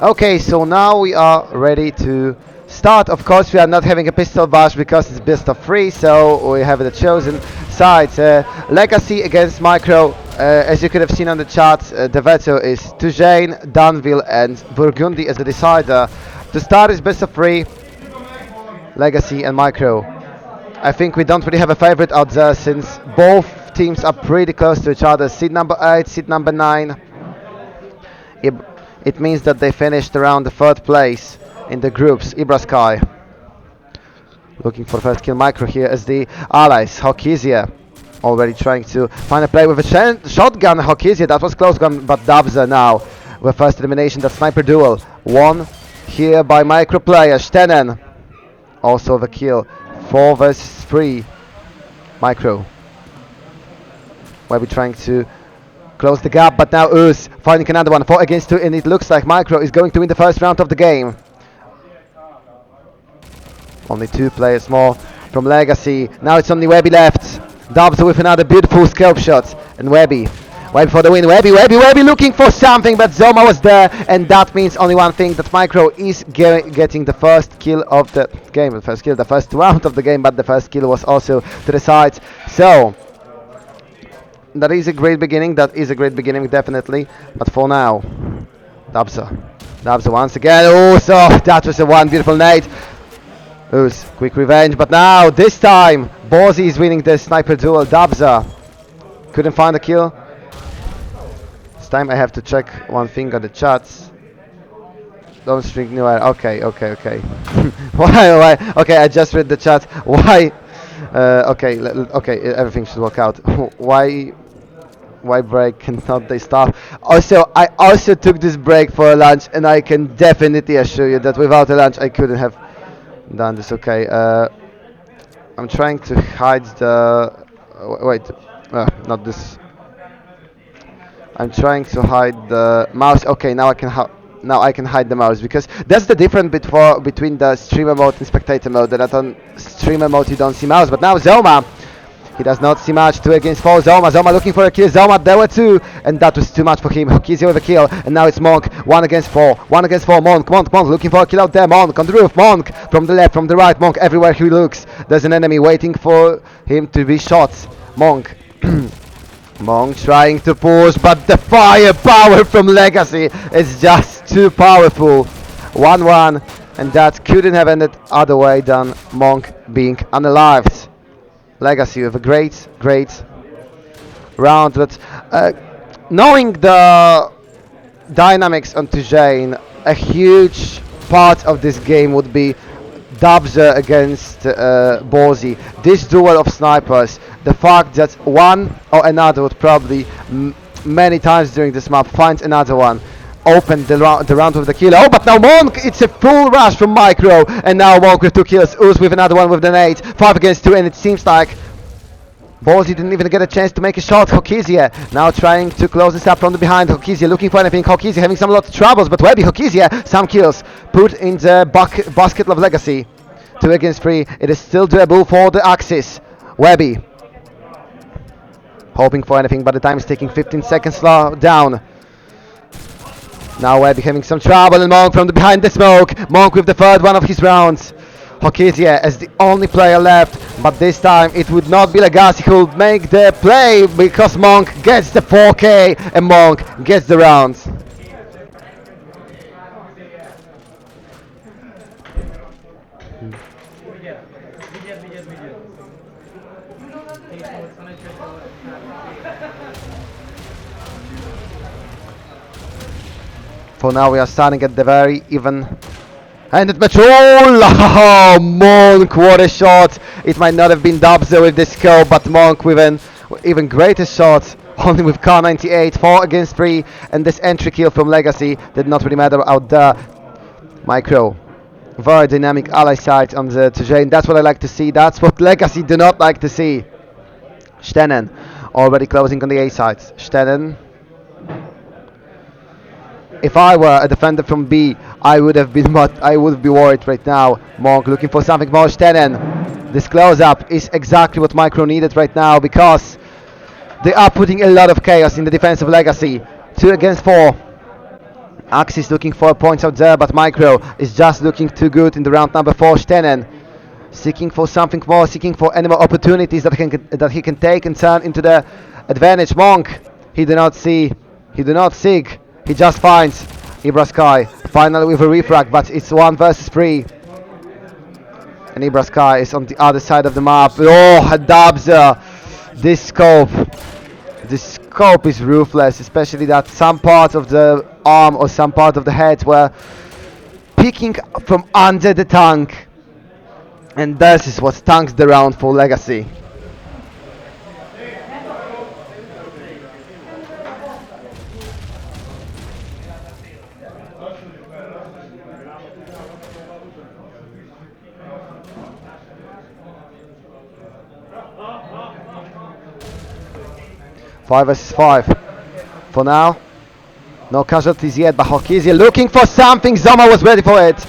Okay, so now we are ready to start. Of course, we are not having a pistol bash because it's best of three, so we have the chosen sides. Legacy against Micro. As you could have seen on the chart, the veto is Tujain, Danville, and Burgundy as the decider. To start is best of three, Legacy and Micro. I think we don't really have a favorite out there since both teams are pretty close to each other. Seed number 8, seed number 9. It, it means that they finished around the third place in the groups. Ibraskai looking for first kill. Micro here as the allies. Hawkizia already trying to find a play with a shotgun. Hawkizia, that was close gun, but Dabza now with first elimination. That sniper duel won here by Micro player Stenen. Also the kill. 4 versus 3. Micro. Where we trying to close the gap, but now Uz finding another one. 4 against 2, and it looks like Micro is going to win the first round of the game. Only 2 players more from Legacy. Now it's only Webby left. Dubs with another beautiful scope shot. And Webby. Webby for the win. Webby looking for something, but Zoma was there. And that means only one thing, that Micro is getting the first kill of the game. The first round of the game, but the first kill was also to the side. So, that is a great beginning, definitely. But for now, Dabza once again. Oh, so that was a one beautiful nade. Who's quick revenge, but now this time Bozy is winning the sniper duel. Dabza couldn't find a kill. This time I have to check one thing on the chats. Don't string nowhere. Okay. Why? Okay, I just read the chat. Why? Okay, everything should work out. Why break? Cannot they stop? Also, I also took this break for a lunch, and I can definitely assure you that without a lunch I couldn't have done this. Okay, I'm trying to hide the wait, not this. I'm trying to hide the mouse. Okay, now I can hide the mouse, because that's the difference between the streamer mode and spectator mode. That on streamer mode you don't see mouse, but now Zoma, he does not see much. 2 against 4. Zoma looking for a kill. Zoma, there were 2, and that was too much for him. Hokizia with a kill, and now it's Monk. 1 against 4. Monk looking for a kill out there. Monk on the roof. Monk from the left, from the right. Monk everywhere he looks. There's an enemy waiting for him to be shot. Monk. Monk trying to push, but the firepower from Legacy is just too powerful. 1-1, and that couldn't have ended other way than Monk being unalived. Legacy with a great round, but knowing the dynamics on Tujain, a huge part of this game would be Dabza against Bozy. This duel of snipers, the fact that one or another would probably many times during this map find another one, open the round with the kill. Oh, but now Monk, it's a full rush from Micro, and now Monk with 2 kills. Uz with another one with the nade. 5 against 2, and it seems like Bozy didn't even get a chance to make a shot. Hokizia now trying to close this up from the behind. Hokizia looking for anything. Hokizia having some lot of troubles, but Webby, Hokizia, some kills put in the basket of Legacy. 2 against 3. It is still doable for the Axis. Webby hoping for anything, but the time is taking 15 seconds down. Now Webby having some trouble, and Monk from the behind the smoke. Monk with the third one of his rounds. Hokizia as the only player left, but this time it would not be Legacy who would make the play, because Monk gets the 4K and Monk gets the rounds. For now we are starting at the very even handed match. Oh, Monk, what a shot! It might not have been Dabza with the scope, but Monk with an even greater shot, only with Kar 98. 4 against 3, and this entry kill from Legacy did not really matter out there. Micro, very dynamic ally side on the Tujain. That's what I like to see. That's what Legacy do not like to see. Stenen already closing on the A side. Stenen. If I were a defender from B, I would be worried right now. Monk looking for something more. Stenen. This close-up is exactly what Micro needed right now, because they are putting a lot of chaos in the defense of Legacy. 2 against 4. Axis looking for points out there, but Micro is just looking too good in the round number 4. Stenen seeking for something more, seeking for any more opportunities that he can take and turn into the advantage. Monk, he do not see, he do not seek, he just finds Ibra Sky finally with a refrag, but it's 1 versus 3. And Ibra Sky is on the other side of the map. Oh, a Dabza! This scope is ruthless, especially that some part of the arm or some part of the head were peeking from under the tank. And this is what tanks the round for Legacy. Five versus 5. For now, no casualties yet, but Hokizia looking for something. Zoma was ready for it.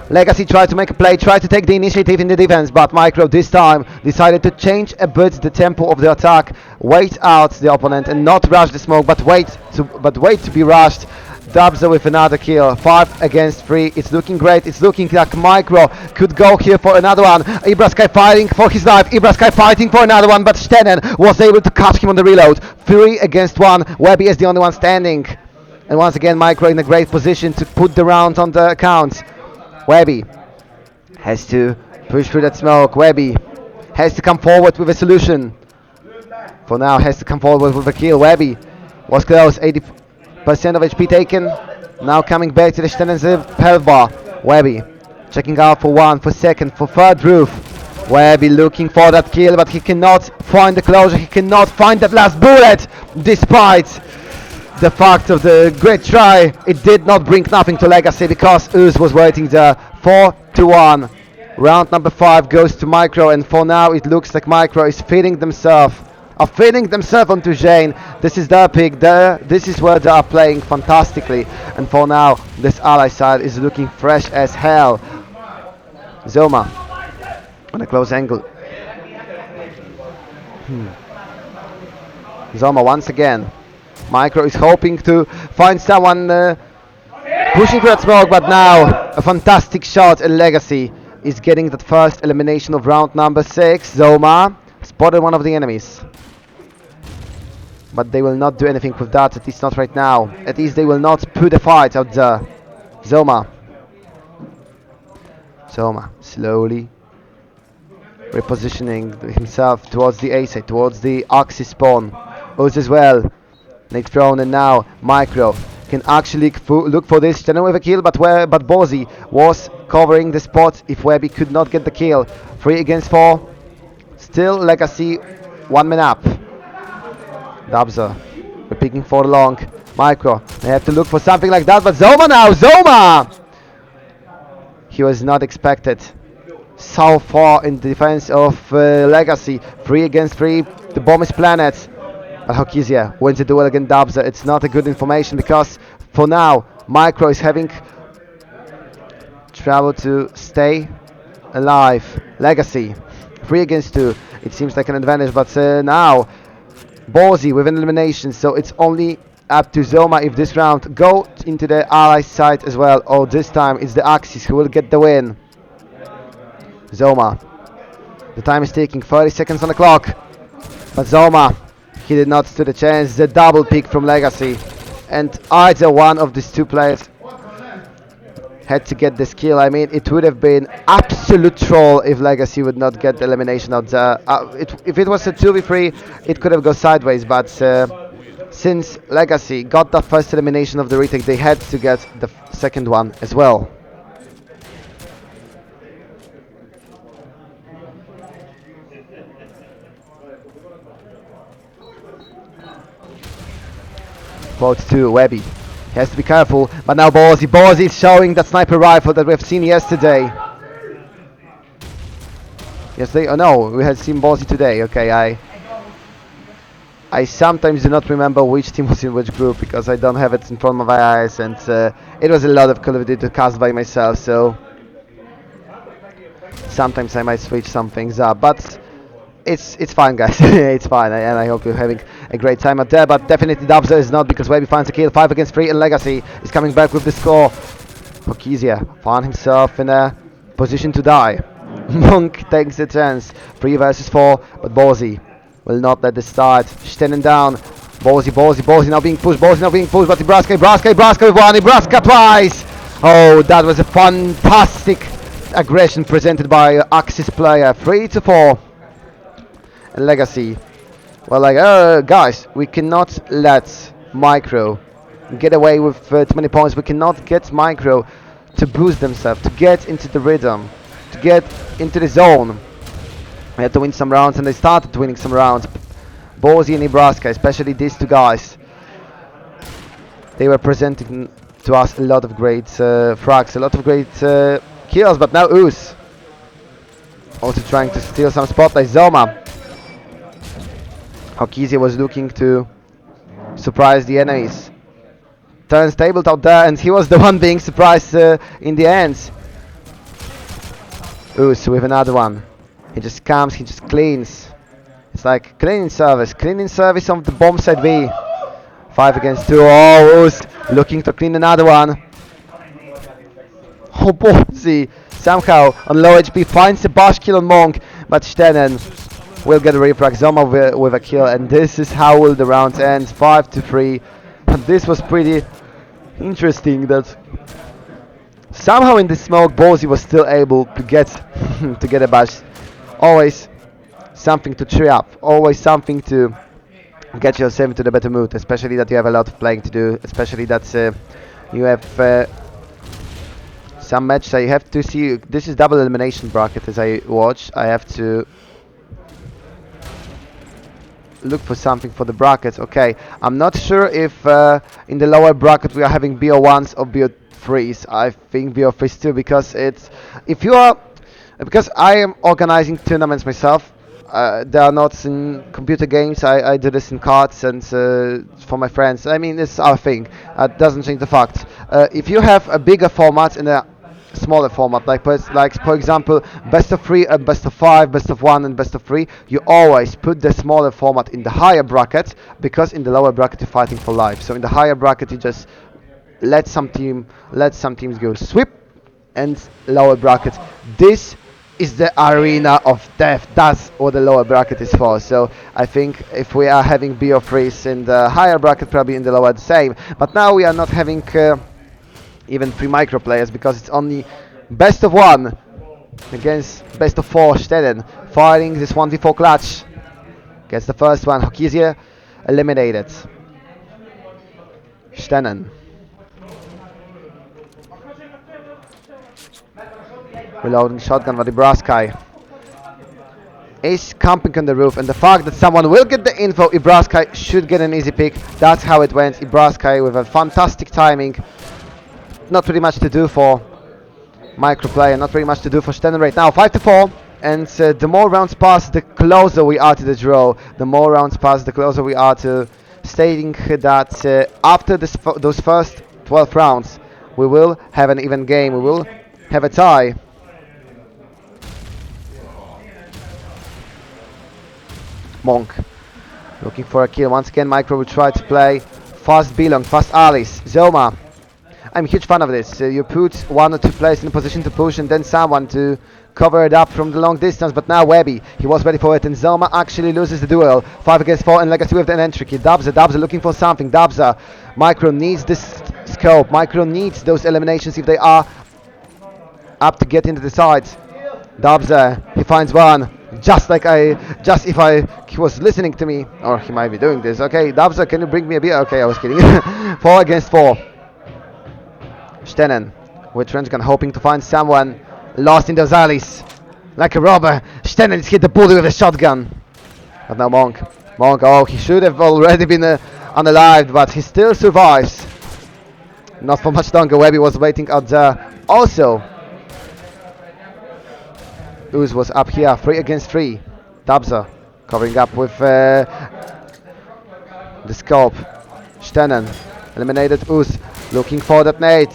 Legacy tried to make a play, tried to take the initiative in the defense, but Micro this time decided to change a bit the tempo of the attack, wait out the opponent and not rush the smoke, but wait to be rushed. Dubza with another kill. 5 against 3. It's looking great. It's looking like Micro could go here for another one. Ibra Sky fighting for his life. Ibra Sky fighting for another one, but Stenen was able to catch him on the reload. 3 against 1. Webby is the only one standing. And once again, Micro in a great position to put the round on the account. Webby has to push through that smoke. Webby has to come forward with a solution. For now, has to come forward with a kill. Webby was close. 80% of HP taken. Now coming back to the Stenen's health bar. Webby checking out for 1, for 2nd, for 3rd roof. Webby looking for that kill, but he cannot find the closure. He cannot find that last bullet, despite the fact of the great try. It did not bring nothing to Legacy because Uz was waiting there. 4-1. Round number 5 goes to Micro, and for now it looks like Micro is feeding themselves onto Jane. This is their pick. This is where they are playing fantastically, and for now this ally side is looking fresh as hell. Zoma on a close angle. Zoma once again. Micro is hoping to find someone pushing for that smoke, but now a fantastic shot, and Legacy is getting that first elimination of round number 6. Zoma spotted one of the enemies, but they will not do anything with that, at least not right now. At least they will not put a fight out there. Zoma slowly repositioning himself towards the A side, towards the Axis spawn. Oz as well. Nick thrown, and now Micro can actually look for this Stenen with a kill, but Bozy was covering the spot if Webby could not get the kill. 3 against 4. Still Legacy 1 man up. Dabza, we're picking for long. Micro, they have to look for something like that, but Zoma now! Zoma! He was not expected so far in the defense of Legacy. 3 against 3, the bomb is planted. But Hokizia wins the duel against Dabza. It's not a good information because for now Micro is having trouble to stay alive. Legacy 3 against 2. It seems like an advantage, but now Bozy with an elimination, so it's only up to Zoma if this round go into the ally side as well, or this time it's the Axis who will get the win. Zoma, the time is ticking, 30 seconds on the clock, but Zoma, he did not stand a chance. The double pick from Legacy, and either one of these two players had to get this kill. I mean, it would have been absolute troll if Legacy would not get the elimination out there. If it was a 2v3, it could have gone sideways, but since Legacy got the first elimination of the retake, they had to get the second one as well. Both to Webby. He has to be careful, but now Bozy is showing that sniper rifle that we've seen yesterday. Yesterday? Oh no, we had seen Bozy today. Okay, I sometimes do not remember which team was in which group because I don't have it in front of my eyes, and it was a lot of Call of Duty to cast by myself, so sometimes I might switch some things up. But It's fine, guys. It's fine, and I hope you're having a great time out there. But definitely Dubza is not, because Webby finds a kill. 5 against 3, and Legacy is coming back with the score. Hokizia found himself in a position to die. Monk takes a chance. 3 versus 4, but Bozy will not let this start. Standing down. Bozy now being pushed. Bozy now being pushed, but Ibraska with one. Ibraska twice. Oh, that was a fantastic aggression presented by Axis player. 3 to 4. And Legacy. Well, like, guys, we cannot let Micro get away with too many points. We cannot get Micro to boost themselves, to get into the rhythm, to get into the zone. We had to win some rounds, and they started winning some rounds. Bozy and Nebraska, especially these two guys, they were presenting to us a lot of great frags, a lot of great kills. But now Ooze also trying to steal some spotlight. Zoma. Hokizia was looking to surprise the enemies. Turns tabled out there, and he was the one being surprised in the end. Ooze with another one. He just comes, he just cleans. It's like cleaning service on the bomb side B. 5 against 2. Oh, Ooze looking to clean another one. Oh, Bozy somehow on low HP finds a bash kill on Monk, but Stenen will get a refrag. Zoma with a kill, and this is how will the round end. 5 to 3. And this was pretty interesting that somehow in the smoke Bozy was still able to get to get a bash. Always something to cheer up, always something to get yourself into the better mood, especially that you have a lot of playing to do, especially that you have some matches. I have to see, this is double elimination bracket as I watch. I have to look for something for the brackets. Okay, I'm not sure if in the lower bracket we are having BO1s or BO3s. I think BO3s too, because it's, if you are, because I am organizing tournaments myself. They are not in computer games. I do this in cards and for my friends. I mean, it's our thing. It doesn't change the fact. If you have a bigger format and a smaller format, like for example, best of 3 and best of 5, best of 1 and best of 3, you always put the smaller format in the higher bracket, because in the lower bracket you're fighting for life. So in the higher bracket you just let some teams go sweep, and lower bracket. This is the arena of death. That's what the lower bracket is for. So I think if we are having BO3s in the higher bracket, probably in the lower the same. But now we are not having even 3 micro players, because it's only best of 1 against best of 4. Steden fighting this 1v4 clutch. Gets the first one. Hokizia eliminated. Stenen. Reloading shotgun, but Ibraskai is camping on the roof, and the fact that someone will get the info, Ibraskai should get an easy pick. That's how it went. Ibraskai with a fantastic timing. Not pretty much to do for micro player, not pretty much to do for Stenen right now. 5 to 4, and the more rounds pass, the closer we are to the draw. The more rounds pass, the closer we are to stating that after those first 12 rounds, we will have an even game. We will have a tie. Monk looking for a kill. Once again, Micro will try to play fast Belong, fast Alice. Zoma. I'm a huge fan of this. You put 1 or 2 players in a position to push, and then someone to cover it up from the long distance. But now Webby, he was ready for it, and Zoma actually loses the duel. 5 against 4, and Legacy with an entry key. Dubza looking for something. Dubza. Micro needs this scope. Micro needs those eliminations if they are up to get into the sides. Dubza, he finds one. Just if he was listening to me, or he might be doing this. Okay, Dubza, can you bring me a beer? Okay, I was kidding. 4 against 4. Stenen with Trenchgun hoping to find someone lost in those alleys. Like a robber, Stenen is hit the bully with a shotgun. But now Monk, oh, he should have already been unalived, but he still survives. Not for much longer. Webby was waiting out there. Also, Ooze was up here, 3 against 3. Dubza covering up with the scope. Stenen eliminated Ooze, looking for that nade.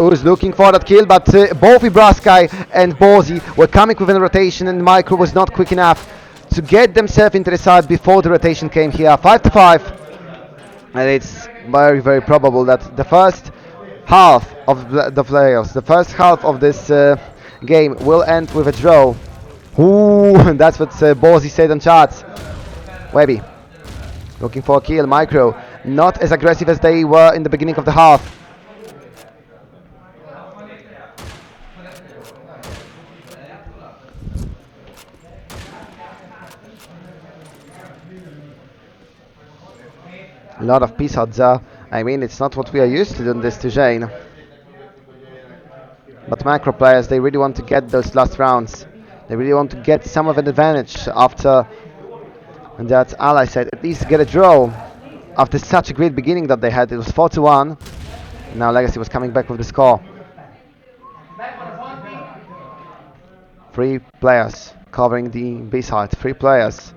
Ooze looking for that kill, but both Ibraskai and Bozy were coming with a rotation, and Micro was not quick enough to get themselves into the side before the rotation came here. 5 to 5. And it's very, very probable that the first half of the playoffs, the first half of this game will end with a draw. Ooh, that's what Bozy said on chat. Webby looking for a kill. Micro not as aggressive as they were in the beginning of the half. A lot of peace out there. I mean, it's not what we are used to in this Tijane. But macro players, they really want to get those last rounds. They really want to get some of an advantage after that ally said at least get a draw. After such a great beginning that they had, it was 4 to 1. Now Legacy was coming back with the score. 3 players covering the B side. 3 players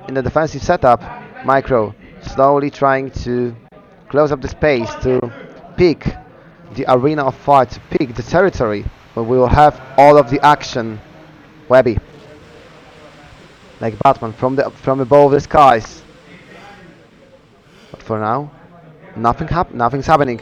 in the defensive setup. Micro slowly trying to close up the space to pick the arena of fight, to pick the territory where we will have all of the action. Webby, like Batman from above the skies. But for now, nothing's happening.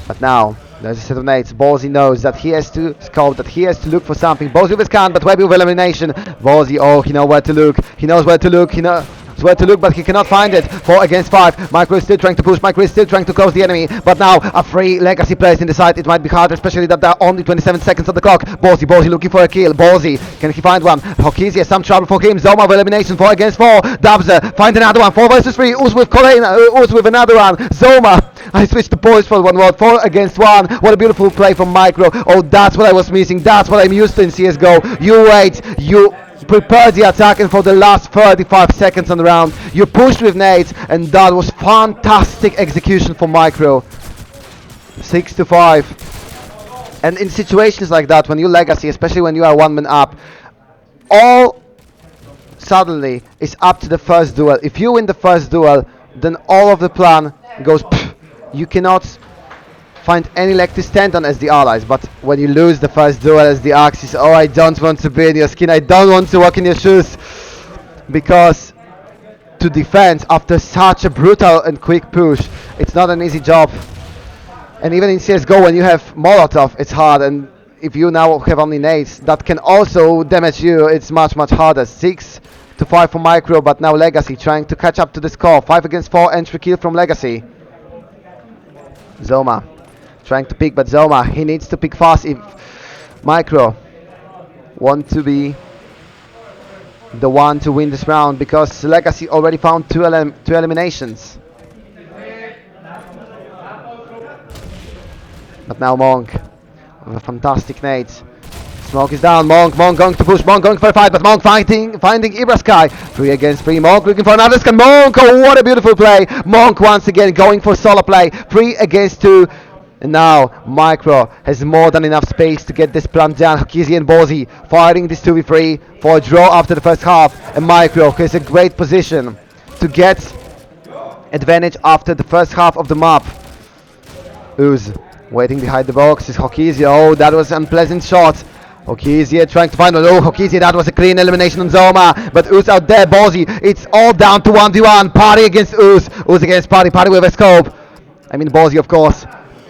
But now there's a set of nades. Bozy knows that he has to scope, that he has to look for something. Bozy with his scan, but Webby with elimination. Bozy, oh, he knows where to look. He knows where to look. He knows where to look, but he cannot find it. 4 against 5. Micro is still trying to push. Micro is still trying to close the enemy. But now a 3 Legacy players in the side. It might be hard, especially that there are only 27 seconds on the clock. Bozy looking for a kill. Bozy, can he find one? Hokizi has some trouble for him. Zoma with elimination. 4 against 4. Dabza find another one. 4 versus 3. Uz with Colena. Uz with another one. Zoma. I switched the boys for 1 word. 4 against 1. What a beautiful play from Micro. Oh, that's what I was missing. That's what I'm used to in CSGO. You wait. You prepare the attack, and for the last 35 seconds on the round you pushed with nades, and that was fantastic execution for Micro. 6 to 5. And in situations like that, when you Legacy, especially when you are 1 man up, all suddenly is up to the first duel. If you win the first duel, then all of the plan goes pff. You cannot find any leg to stand on as the allies, but when you lose the first duel as the Axis, oh, I don't want to be in your skin, I don't want to walk in your shoes, because to defend after such a brutal and quick push, it's not an easy job. And even in CSGO, when you have Molotov, it's hard, and if you now have only nades that can also damage you, it's much harder. 6 to 5 for Micro, but now Legacy trying to catch up to the score. 5 against 4 entry kill from Legacy. Zoma trying to pick, but Zoma, he needs to pick fast if Micro want to be the one to win this round, because Legacy already found two eliminations. But now Monk with a fantastic nade. Smoke is down. Monk going to push. Monk going for a fight, but Monk finding Ibrasky. 3 against 3. Monk looking for another scan. Monk, oh, what a beautiful play. Monk once again going for solo play. 3 against 2. And now Micro has more than enough space to get this plan done. Hokizi and Bozy fighting this 2v3 for a draw after the first half. And Micro has a great position to get advantage after the first half of the map. Uz waiting behind the box is Hokizi. Oh, that was an unpleasant shot. Hokizi trying to find one. Oh, Hokizi, that was a clean elimination on Zoma. But Uz out there. Bozy, it's all down to 1v1. Party against Uz. Uz against Party. Party with a scope. I mean Bozy, of course.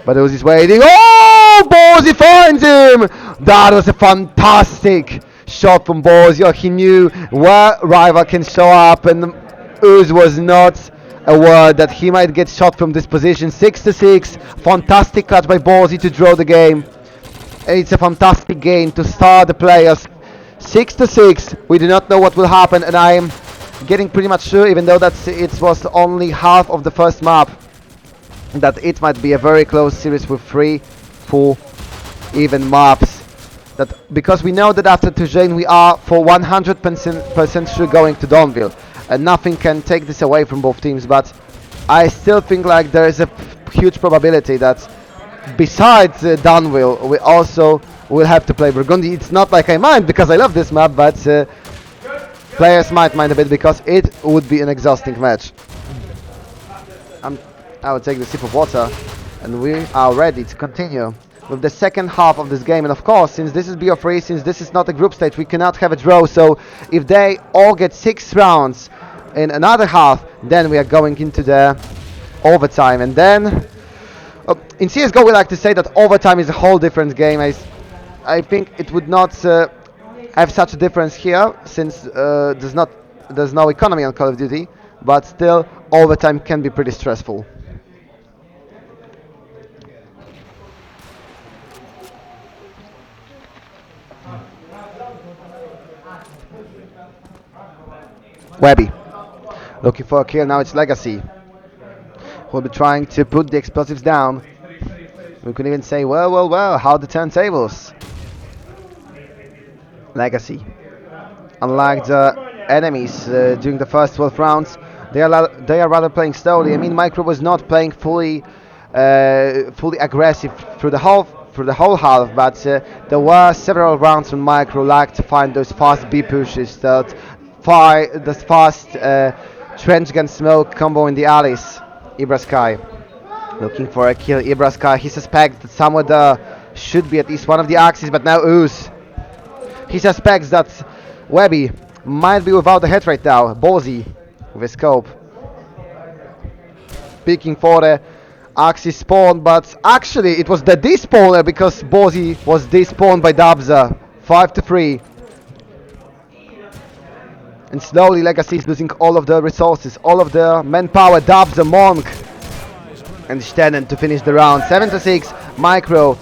But Uz is waiting. Oh, Bozy finds him. That was a fantastic shot from Bozy. Oh, he knew where rival can show up, and Uz was not aware that he might get shot from this position. 6 to 6. Fantastic clutch by Bozy to draw the game. It's a fantastic game to start the players. 6 to 6. We do not know what will happen, and I am getting pretty much sure, even though it was only half of the first map, that it might be a very close series with 3-4 even maps. That because we know that after Tujane we are for 100% sure going to Dawnville, and nothing can take this away from both teams. But I still think like there is a huge probability that besides Dawnville, we also will have to play Burgundy. It's not like I mind, because I love this map, but players might mind a bit because it would be an exhausting match. I will take the sip of water, and we are ready to continue with the second half of this game. And of course, since this is BO3, since this is not a group stage, we cannot have a draw. So if they all get 6 rounds in another half, then we are going into the overtime. And then in CSGO we like to say that overtime is a whole different game. I think it would not have such a difference here, since there's no economy on Call of Duty, but still overtime can be pretty stressful. Webby looking for a kill. Now it's Legacy who'll be trying to put the explosives down. We could even say, well, how the turntables. Legacy, unlike the enemies during the first 12 rounds, they are rather playing slowly. I mean, Micro was not playing fully aggressive through the whole half, but there were several rounds when Micro liked to find those fast B pushes, that fast trench gun smoke combo in the alleys. Ibra Sky looking for a kill. Ibra Sky, he suspects that somewhere there should be at least one of the axes, but now Ooze. He suspects that Webby might be without the head right now. Ballsy with a scope, peeking for the axis spawn, but actually it was the despawner, because Ballsy was despawned by Dabza. 5-3. And slowly Legacy is losing all of the resources, all of the manpower. Dabza, Monk and Stenen to finish the round. 7-6. Micro,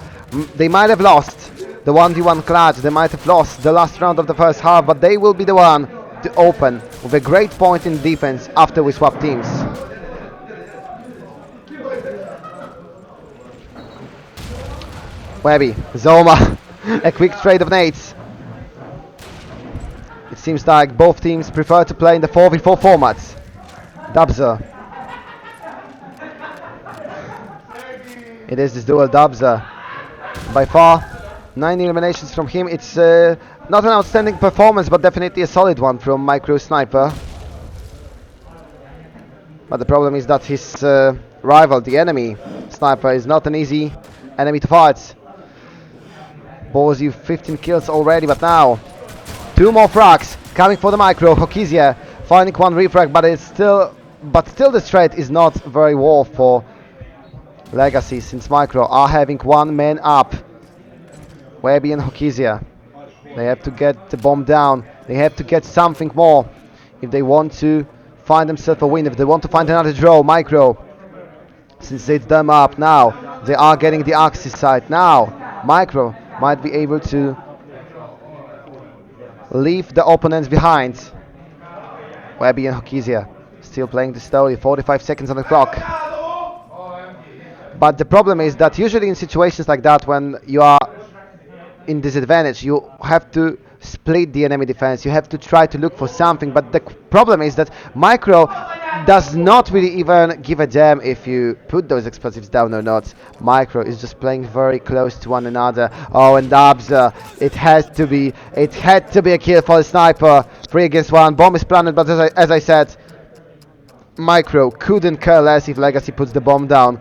they might have lost the 1v1 clutch, they might have lost the last round of the first half, but they will be the one to open with a great point in defense after we swap teams. Webby, Zoma, a quick trade of nades. It seems like both teams prefer to play in the 4v4 formats. Dabza. It is this duel. Dabza, by far 9 eliminations from him. It's not an outstanding performance, but definitely a solid one from Micro Sniper. But the problem is that his rival, the enemy Sniper, is not an easy enemy to fight. Ballsy 15 kills already, but now 2 more frags coming for the Micro. Hokizia finding 1 refrag, but still the trade is not very worth for Legacy, since Micro are having 1 man up. Webby and Hokizia, they have to get the bomb down. They have to get something more if they want to find themselves a win, if they want to find another draw. Micro, since it's them up now, they are getting the axis side. Now Micro might be able to leave the opponents behind. Webby and Hokizia still playing the slowly. 45 seconds on the clock. But the problem is that usually in situations like that, when you are in disadvantage, you have to split the enemy defense, you have to try to look for something, but the problem is that Micro does not really even give a damn if you put those explosives down or not. Micro is just playing very close to one another. Oh, and Dabza, it had to be a kill for the Sniper. 3 against 1, bomb is planted, but as I said, Micro couldn't care less if Legacy puts the bomb down,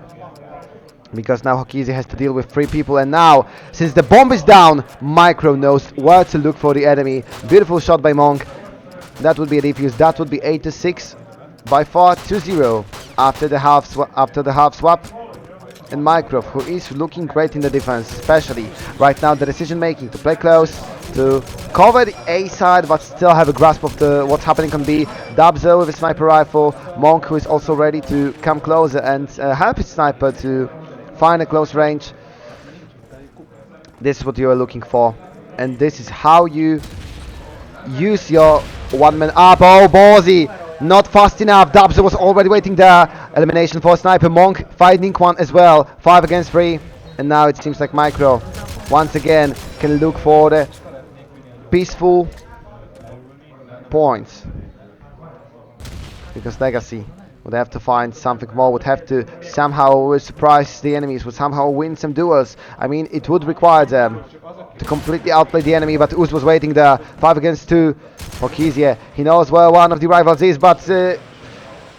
because now Hokizia has to deal with 3 people, and now, since the bomb is down, Micro knows where to look for the enemy. Beautiful shot by Monk. That would be a defuse. That would be 8-6. By far 2-0 after the half swap. And Micro, who is looking great in the defense, especially right now, the decision making to play close, to cover the A side, but still have a grasp of what's happening on B. Dabzo with a sniper rifle. Monk, who is also ready to come closer and help his sniper to find a close range. This is what you are looking for, and this is how you use your 1-man up. Oh, Ballsy, not fast enough. Dabza was already waiting there. Elimination for Sniper. Monk finding 1 as well. 5 against 3, and now it seems like Micro once again can look for the peaceful points, because Legacy would have to find something more, would have to somehow surprise the enemies, would somehow win some duels. I mean, it would require them to completely outplay the enemy, but Uz was waiting there. 5 against 2. Hokizia, he knows where one of the rivals is, but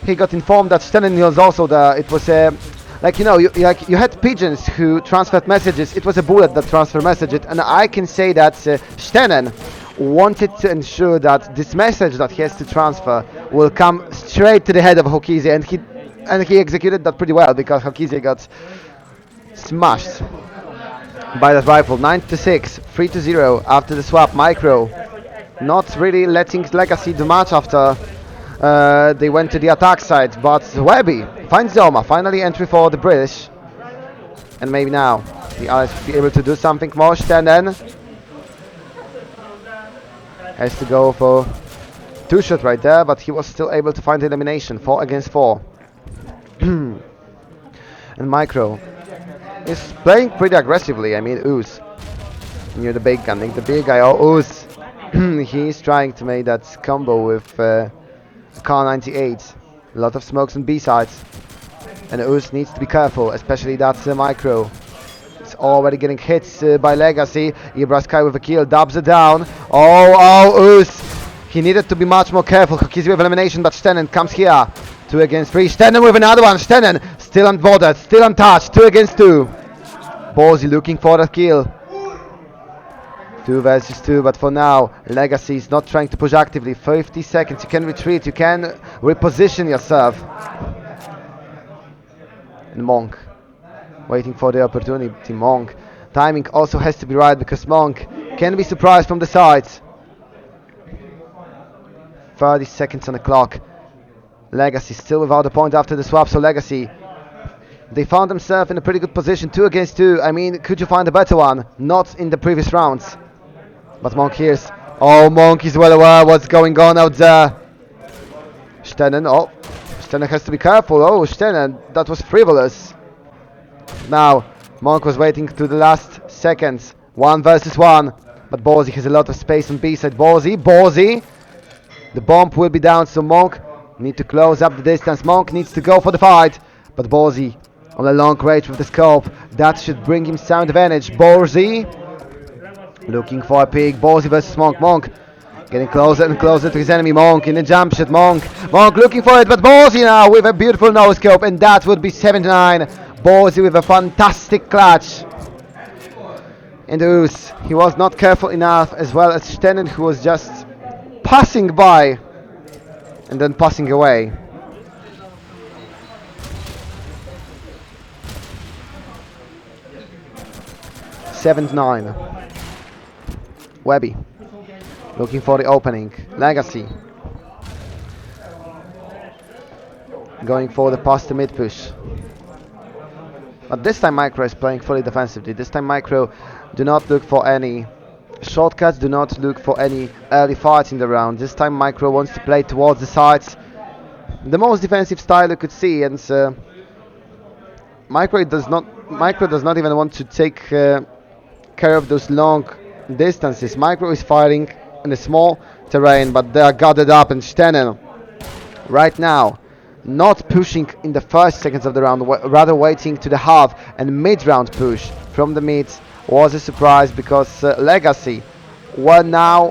he got informed that Stenen was also there. It was a like you had pigeons who transferred messages. It was a bullet that transferred messages, and I can say that Stenen wanted to ensure that this message that he has to transfer will come straight to the head of Hokizi, and he executed that pretty well because Hokizi got smashed by that rifle. 9-6, 3-0 after the swap. Micro not really letting Legacy do much after they went to the attack side, but Webby finds Zoma. Finally entry for the British, and maybe now the Allies will be able to do something more. Stenden has to go for 2-shot right there, but he was still able to find elimination. 4 against 4. And Micro is playing pretty aggressively. I mean, Ooze near the big gun, the big guy. Oh, Ooze. He's trying to make that combo with Car 98. A lot of smokes on B sides, and Ooze needs to be careful, especially that Micro. It's already getting hit by Legacy. Ibraskai with a kill, dubs it down. Oh, Ooze. He needed to be much more careful. Hokizi with elimination, but Stenen comes here. 2 against 3. Stenen with another one. Stenen still unbothered, still untouched. 2 against 2. Borzy looking for that kill. 2 versus 2, but for now, Legacy is not trying to push actively. 50 seconds, you can retreat, you can reposition yourself. And Monk, waiting for the opportunity. Monk, timing also has to be right because Monk can be surprised from the sides. 30 seconds on the clock. Legacy still without a point after the swap, so Legacy, they found themselves in a pretty good position. 2 against 2, I mean, could you find a better one? Not in the previous rounds. But Monk hears. Oh, Monk is well aware what's going on out there. Stenen, oh, Stenen has to be careful. Oh, Stenen, that was frivolous. Now, Monk was waiting to the last seconds. 1 versus 1. But Borzy has a lot of space on B side. Borzy. The bomb will be down, so Monk need to close up the distance. Monk needs to go for the fight. But Borzy on a long range with the scope. That should bring him sound advantage. Borzy looking for a pick. Borzy versus Monk. Monk getting closer and closer to his enemy. Monk in a jump shot. Monk looking for it, but Borzy now with a beautiful no scope, and that would be 79. Borzy with a fantastic clutch. And Ooze, he was not careful enough, as well as Stenen, who was just passing by and then passing away. Seven to 9. Webby looking for the opening. Legacy going for the pass to mid push. But this time Micro is playing fully defensively. This time Micro do not look for any shortcuts, do not look for any early fights in the round. This time Micro wants to play towards the sides. The most defensive style you could see, and Micro does not even want to take care of those long distances. Micro is fighting in a small terrain, but they are gathered up, and Stenen right now not pushing in the first seconds of the round, rather waiting to the half and mid-round push from the mid was a surprise because Legacy were now